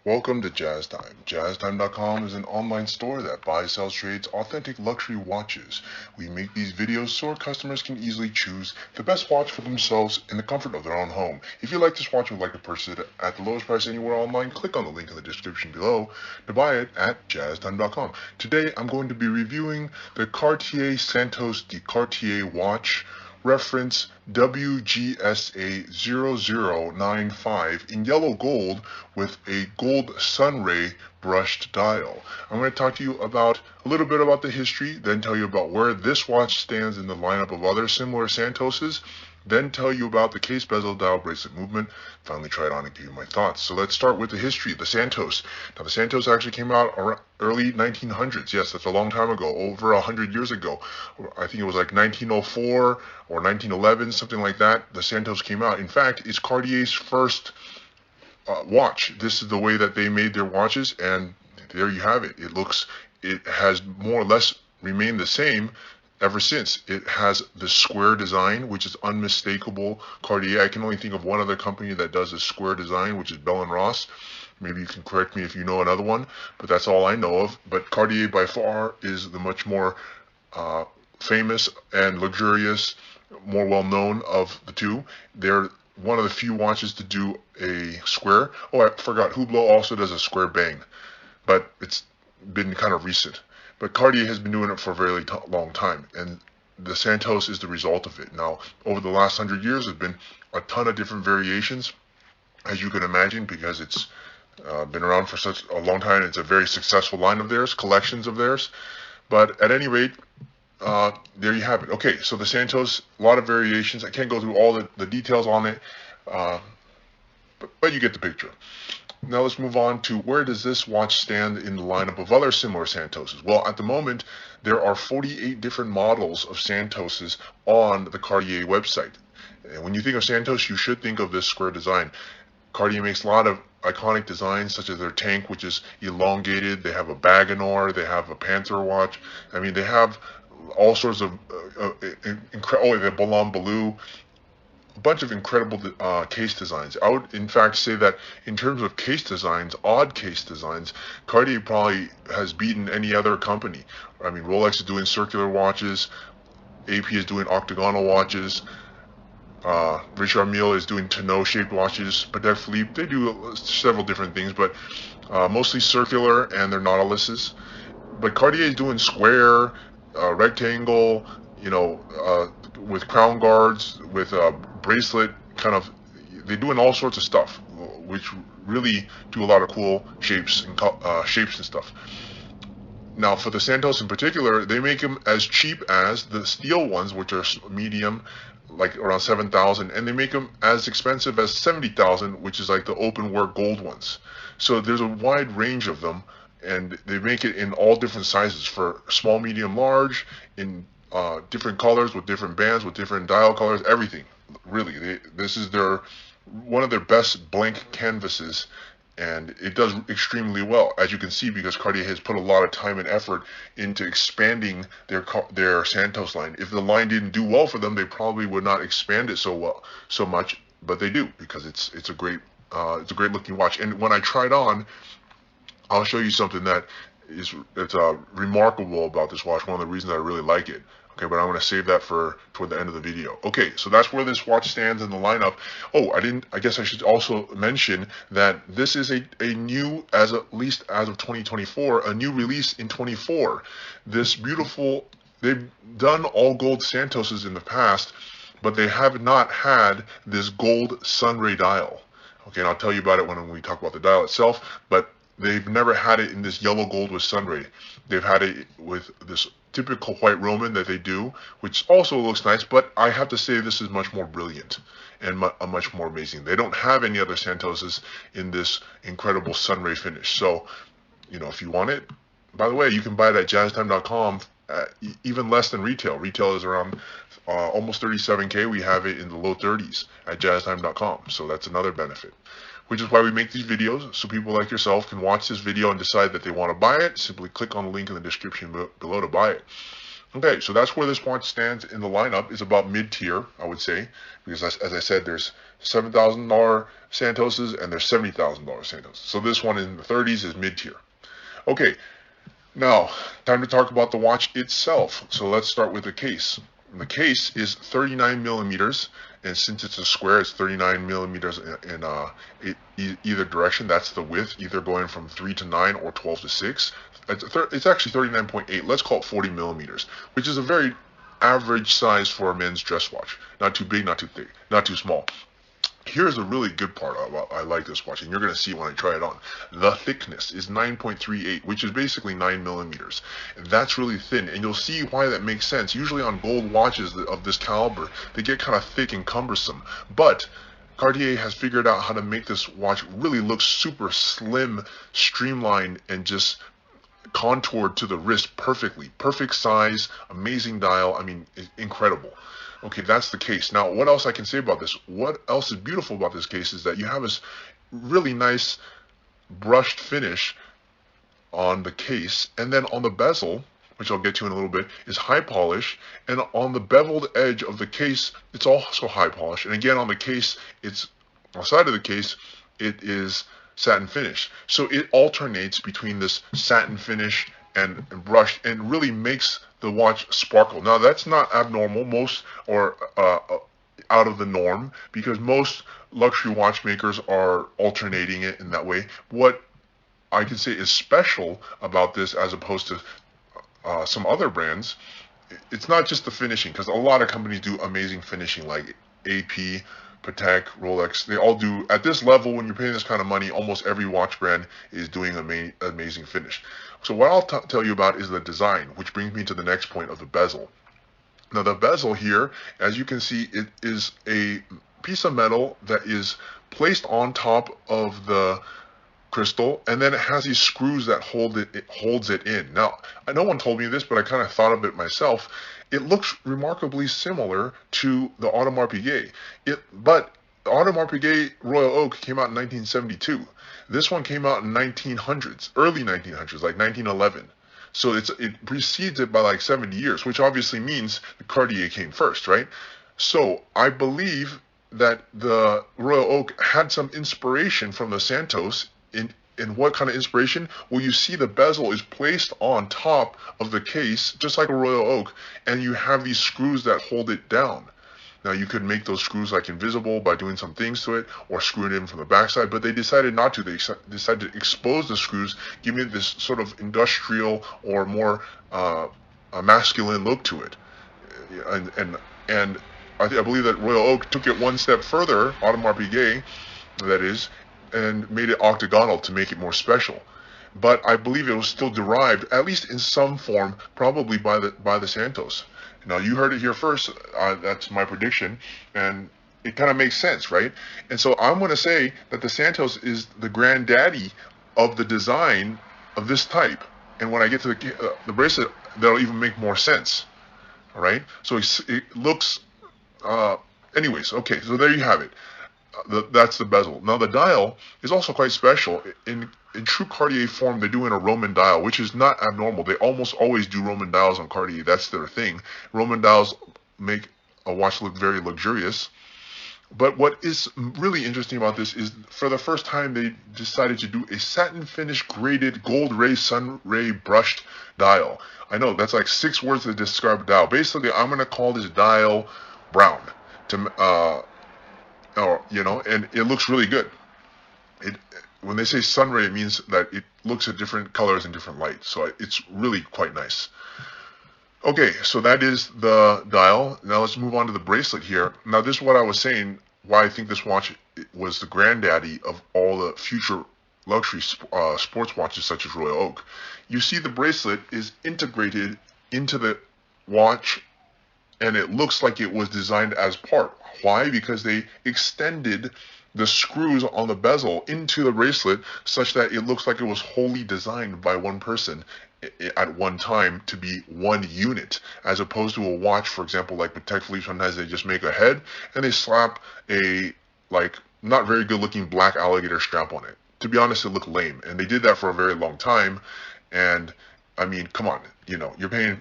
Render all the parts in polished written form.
Welcome to Jazz Time. JazzTime.com is an online store that buys, sells, trades authentic luxury watches. We make these videos so our customers can easily choose the best watch for themselves in the comfort of their own home. If you like this watch and would like to purchase it at the lowest price anywhere online, click on the link in the description below to buy it at JazzTime.com. Today I'm going to be reviewing the Cartier Santos de Cartier watch, reference WGSA0095 in yellow gold with a gold sunray brushed dial. I'm going to talk to you about a little bit about the history, then tell you about where this watch stands in the lineup of other similar Santoses, then tell you about the case bezel dial bracelet movement, finally try it on and give you my thoughts. So let's start with the history, the Santos. Now the Santos actually came out around early 1900s. Yes, that's a long time ago, over 100 years ago. I think it was like 1904 or 1911, something like that. The Santos came out. In fact, it's Cartier's first watch. This is the way that they made their watches, and there you have it. It has more or less remained the same ever since. It has the square design, which is unmistakable Cartier. I can only think of one other company that does a square design, which is Bell & Ross. Maybe you can correct me if you know another one, but that's all I know of. But Cartier by far is the much more famous and luxurious, more well known of the two. They're one of the few watches to do a square. Oh, I forgot, Hublot also does a square bang, but it's been kind of recent. But Cartier has been doing it for a very long time, and the Santos is the result of it. Now, over the last 100 years, there's been a ton of different variations, as you can imagine, because it's been around for such a long time. It's a very successful line of theirs, collections of theirs. But at any rate, there you have it. Okay, so the Santos, a lot of variations. I can't go through all the details on it, but you get the picture. Now let's move on to where does this watch stand in the lineup of other similar Santoses? Well, at the moment, there are 48 different models of Santoses on the Cartier website. And when you think of Santos, you should think of this square design. Cartier makes a lot of iconic designs, such as their tank, which is elongated. They have a Baganor. They have a Panther watch. I mean, they have all sorts of the Ballon Bleu, a bunch of incredible case designs. I would, in fact, say that in terms of case designs, odd case designs, Cartier probably has beaten any other company. I mean, Rolex is doing circular watches, AP is doing octagonal watches, Richard Mille is doing tonneau-shaped watches, Patek Philippe, they do several different things, but mostly circular, and they're Nautiluses. But Cartier is doing square, rectangle, with crown guards, with bracelet, kind of, they're doing all sorts of stuff, which really do a lot of cool shapes and stuff. Now, for the Santos in particular, they make them as cheap as the steel ones, which are medium, like around 7,000, and they make them as expensive as 70,000, which is like the open work gold ones. So there's a wide range of them, and they make it in all different sizes for small, medium, large, in different colors with different bands, with different dial colors, everything. Really, this is one of their best blank canvases, and it does extremely well, as you can see, because Cartier has put a lot of time and effort into expanding their Santos line. If the line didn't do well for them, they probably would not expand it so much, but they do, because it's a great looking watch. And when I try it on, I'll show you something that it's remarkable about this watch. One of the reasons I really like it. Okay, but I'm going to save that for toward the end of the video. Okay, so that's where this watch stands in the lineup. Oh, I guess I should also mention that this is a new, at least as of 2024, a new release in 24. This beautiful, they've done all gold Santoses in the past, but they have not had this gold Sunray dial. Okay, and I'll tell you about it when we talk about the dial itself, but they've never had it in this yellow gold with sunray. They've had it with this typical white Roman that they do, which also looks nice, but I have to say this is much more brilliant and much more amazing. They don't have any other Santoses in this incredible sunray finish. So, if you want it, by the way, you can buy it at jazztime.com at even less than retail. Retail is around almost 37K. We have it in the low 30s at jazztime.com. So that's another benefit, which is why we make these videos, so people like yourself can watch this video and decide that they want to buy it. Simply click on the link in the description below to buy it. Okay, so that's where this watch stands in the lineup. Is about mid-tier, I would say, because as I said, there's $7,000 Santoses and there's $70,000 Santoses. So this one in the 30s is mid-tier. Okay, now time to talk about the watch itself. So let's start with the case. The case is 39 millimeters, and since it's a square, it's 39 millimeters in either direction. That's the width, either going from 3 to 9 or 12 to 6. It's actually 39.8. Let's call it 40 millimeters, which is a very average size for a men's dress watch. Not too big, not too thick, not too small. Here's a really good part about I like this watch, and you're going to see when I try it on. The thickness is 9.38, which is basically 9 millimeters. That's really thin, and you'll see why that makes sense. Usually on gold watches of this caliber, they get kind of thick and cumbersome. But Cartier has figured out how to make this watch really look super slim, streamlined, and just contoured to the wrist perfectly. Perfect size, amazing dial. I mean, incredible. Okay, that's the case. Now, what else I can say about this? What else is beautiful about this case is that you have this really nice brushed finish on the case, and then on the bezel, which I'll get to in a little bit, is high polish, and on the beveled edge of the case, it's also high polish, and again on the case, it's outside of the case, it is satin finish. So it alternates between this satin finish and brushed, and really makes the watch sparkle. Now that's not abnormal, most or out of the norm, because most luxury watchmakers are alternating it in that way. What I can say is special about this, as opposed to some other brands, it's not just the finishing, because a lot of companies do amazing finishing, like AP, Patek, Rolex. They all do at this level. When you're paying this kind of money, almost every watch brand is doing amazing finish. So what I'll tell you about is the design, which brings me to the next point of the bezel. Now the bezel here, as you can see, it is a piece of metal that is placed on top of the crystal, and then it has these screws that holds it in. Now, no one told me this, but I kind of thought of it myself. It looks remarkably similar to the Audemars Piguet. But the Audemars Piguet Royal Oak came out in 1972. This one came out in 1900s, early 1900s, like 1911. So it precedes it by like 70 years, which obviously means the Cartier came first, right? So I believe that the Royal Oak had some inspiration from the Santos. In what kind of inspiration? Well, you see the bezel is placed on top of the case, just like a Royal Oak, and you have these screws that hold it down. Now, you could make those screws like invisible by doing some things to it, or screw it in from the backside, but they decided not to. They decided to expose the screws, giving it this sort of industrial or more a masculine look to it. And I believe that Royal Oak took it one step further, Audemars Piguet, that is, and made it octagonal to make it more special. But I believe it was still derived, at least in some form, probably by the Santos. Now, you heard it here first. That's my prediction, and it kind of makes sense, right? And so I'm going to say that the Santos is the granddaddy of the design of this type. And when I get to the bracelet, that'll even make more sense. All right? So it looks... anyways, okay, so there you have it. That's the bezel. Now the dial is also quite special. In true Cartier form, they're doing a Roman dial, which is not abnormal. They almost always do Roman dials on Cartier. That's their thing. Roman dials make a watch look very luxurious. But what is really interesting about this is, for the first time, they decided to do a satin finish graded gold sunray brushed dial. I know that's like 6 words to describe a dial. Basically, I'm going to call this dial brown. And it looks really good. When they say sunray, it means that it looks at different colors and different lights. So it's really quite nice. Okay, so that is the dial. Now let's move on to the bracelet here. Now this is what I was saying, why I think this watch was the granddaddy of all the future luxury sports watches such as Royal Oak. You see the bracelet is integrated into the watch, and it looks like it was designed as part. Why? Because they extended the screws on the bezel into the bracelet such that it looks like it was wholly designed by one person at one time to be one unit, as opposed to a watch, for example, like Patek Philippe. Sometimes they just make a head and they slap a not very good looking black alligator strap on it. To be honest, it looked lame, and they did that for a very long time. And I mean, come on, you're paying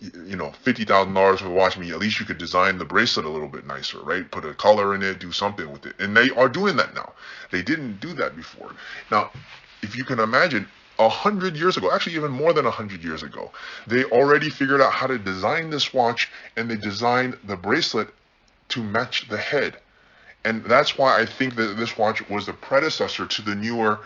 you know, $50,000 for a watch, I mean, at least you could design the bracelet a little bit nicer, right? Put a color in it, do something with it. And they are doing that now. They didn't do that before. Now, if you can imagine, 100 years ago, actually even more than 100 years ago, they already figured out how to design this watch, and they designed the bracelet to match the head. And that's why I think that this watch was the predecessor to the newer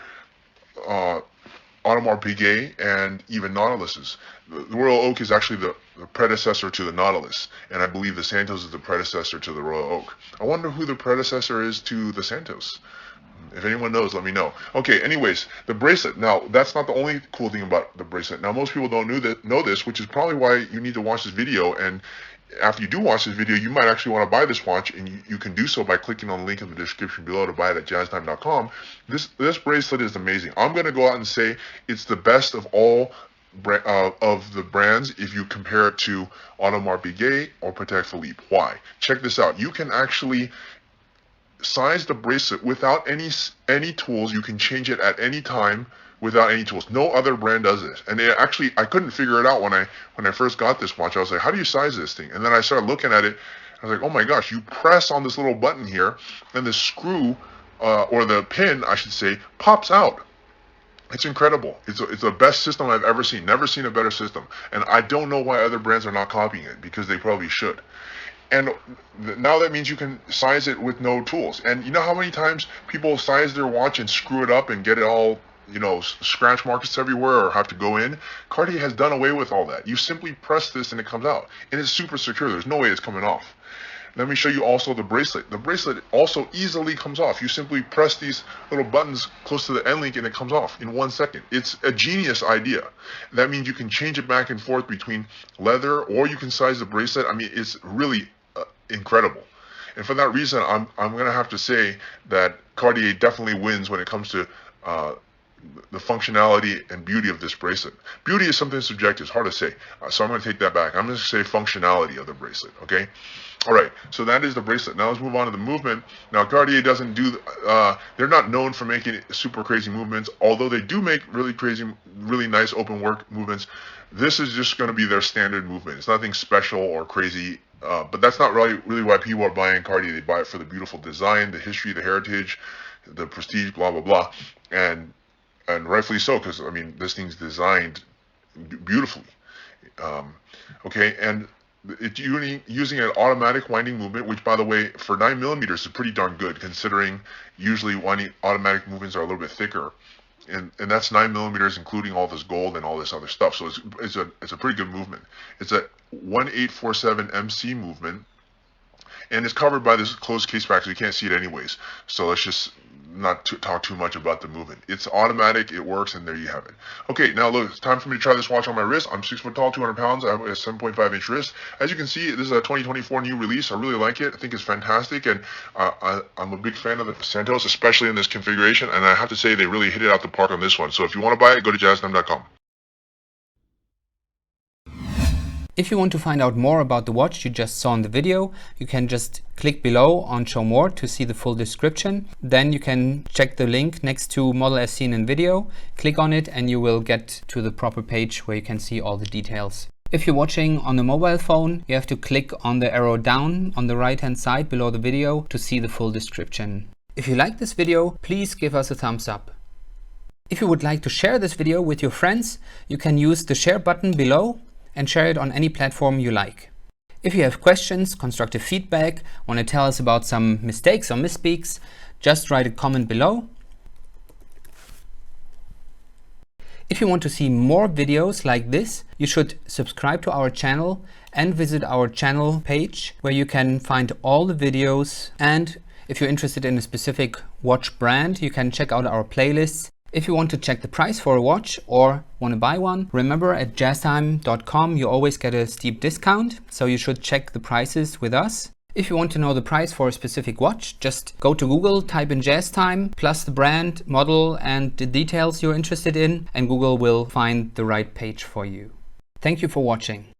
Audemars Piguet and even Nautiluses. The Royal Oak is actually the predecessor to the Nautilus, and I believe the Santos is the predecessor to the Royal Oak. I wonder who the predecessor is to the Santos. If anyone knows, let me know. Okay, anyways, the bracelet. Now, that's not the only cool thing about the bracelet. Now, most people don't know this, which is probably why you need to watch this video. And after you do watch this video, you might actually want to buy this watch, and you can do so by clicking on the link in the description below to buy it at jazztime.com. This bracelet is amazing. I'm going to go out and say it's the best of all of the brands if you compare it to Audemars Piguet or Patek Philippe. Why? Check this out. You can actually size the bracelet without any tools. You can change it at any time without any tools. No other brand does this. And I couldn't figure it out when I first got this watch. I was like, how do you size this thing? And then I started looking at it. I was like, oh my gosh, you press on this little button here, and the screw or the pin, I should say, pops out. It's incredible. It's the best system I've ever seen. Never seen a better system. And I don't know why other brands are not copying it, because they probably should. And now that means you can size it with no tools. And you know how many times people size their watch and screw it up and get it all, you know, scratch marks everywhere or have to go in? Cartier has done away with all that. You simply press this and it comes out. And it's super secure. There's no way it's coming off. Let me show you also the bracelet. The bracelet also easily comes off. You simply press these little buttons close to the end link and it comes off in 1 second. It's a genius idea. That means you can change it back and forth between leather, or you can size the bracelet. I mean, it's really incredible. And for that reason, I'm going to have to say that Cartier definitely wins when it comes to the functionality and beauty of this bracelet. Beauty is something subjective. It's hard to say. So I'm going to take that back. I'm going to say functionality of the bracelet. Okay. All right. So that is the bracelet. Now let's move on to the movement. Now Cartier doesn't do, they're not known for making super crazy movements, although they do make really crazy, really nice open work movements. This is just going to be their standard movement. It's nothing special or crazy. But that's not really why people are buying Cartier. They buy it for the beautiful design, the history, the heritage, the prestige, blah, blah, blah. And rightfully so, because, I mean, this thing's designed beautifully. Okay, and it's using an automatic winding movement, which, by the way, for 9mm is pretty darn good, considering usually automatic movements are a little bit thicker. And that's 9mm, including all this gold and all this other stuff. So it's a pretty good movement. It's a 1847 MC movement, and it's covered by this closed case back, so you can't see it anyways. So let's just not talk too much about the movement. It's automatic, it works, and there you have it. Okay, now look, it's time for me to try this watch on my wrist. I'm 6 foot tall, 200 pounds. I have a 7.5-inch wrist. As you can see, this is a 2024 new release. I really like it. I think it's fantastic, and I'm a big fan of the Santos, especially in this configuration, and I have to say they really hit it out the park on this one. So if you want to buy it, go to jazztime.com. If you want to find out more about the watch you just saw in the video, you can just click below on Show More to see the full description. Then you can check the link next to Model as seen in video, click on it, and you will get to the proper page where you can see all the details. If you're watching on a mobile phone, you have to click on the arrow down on the right hand side below the video to see the full description. If you like this video, please give us a thumbs up. If you would like to share this video with your friends, you can use the share button below and share it on any platform you like. If you have questions, constructive feedback, want to tell us about some mistakes or misspeaks, just write a comment below. If you want to see more videos like this, you should subscribe to our channel and visit our channel page where you can find all the videos. And if you're interested in a specific watch brand, you can check out our playlists. If you want to check the price for a watch or want to buy one, remember at jazztime.com you always get a steep discount, so you should check the prices with us. If you want to know the price for a specific watch, just go to Google, type in JazzTime, plus the brand, model, and the details you're interested in, and Google will find the right page for you. Thank you for watching.